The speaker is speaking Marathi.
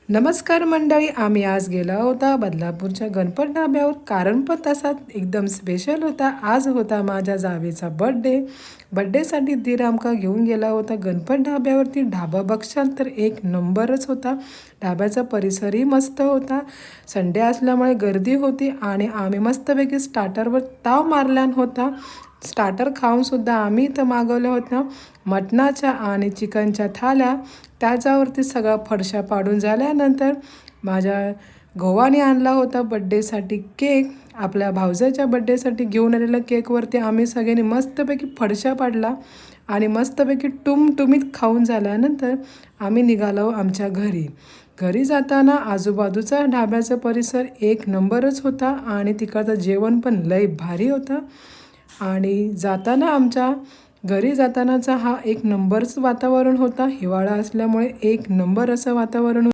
नमस्कार मंडळी, आम्ही आज गेला होता बदलापूरच्या गणपत ढाब्यावर. कारण पण तसा एकदम स्पेशल होता. आज होता माझ्या जावेचा बड्डेसाठी दीर आमका घेऊन गेला होता गणपत ढाब्यावरती. ढाबा बघशाल तर एक नंबरच होता. ढाब्याचा परिसरही मस्त होता. संडे असल्यामुळे गर्दी होती आणि आम्ही मस्तपैकी स्टार्टरवर ताव मारला होता. स्टार्टर खाऊनसुद्धा आम्ही इथं मागवल्या होत्या मटणाच्या आणि चिकनच्या थाल्या. त्याच्यावरती सगळा फडशा पाडून झाल्यानंतर माझ्या गव्हाने आणला होता बड्डेसाठी केक. आपल्या भावजाच्या बड्डेसाठी घेऊन आलेल्या केकवरती आम्ही सगळ्यांनी मस्तपैकी फडशा पाडला आणि मस्तपैकी टुमटुमीत खाऊन झाल्यानंतर आम्ही निघालो आमच्या घरी जाताना आजूबाजूचा ढाब्याचा परिसर एक नंबरच होता आणि तिकडचं जेवण पण लय भारी होतं. आणि आमच्या घरी जातानाचा हा एक नंबरच वातावरण होता. हिवाळा असल्यामुळे एक नंबर असं वातावरण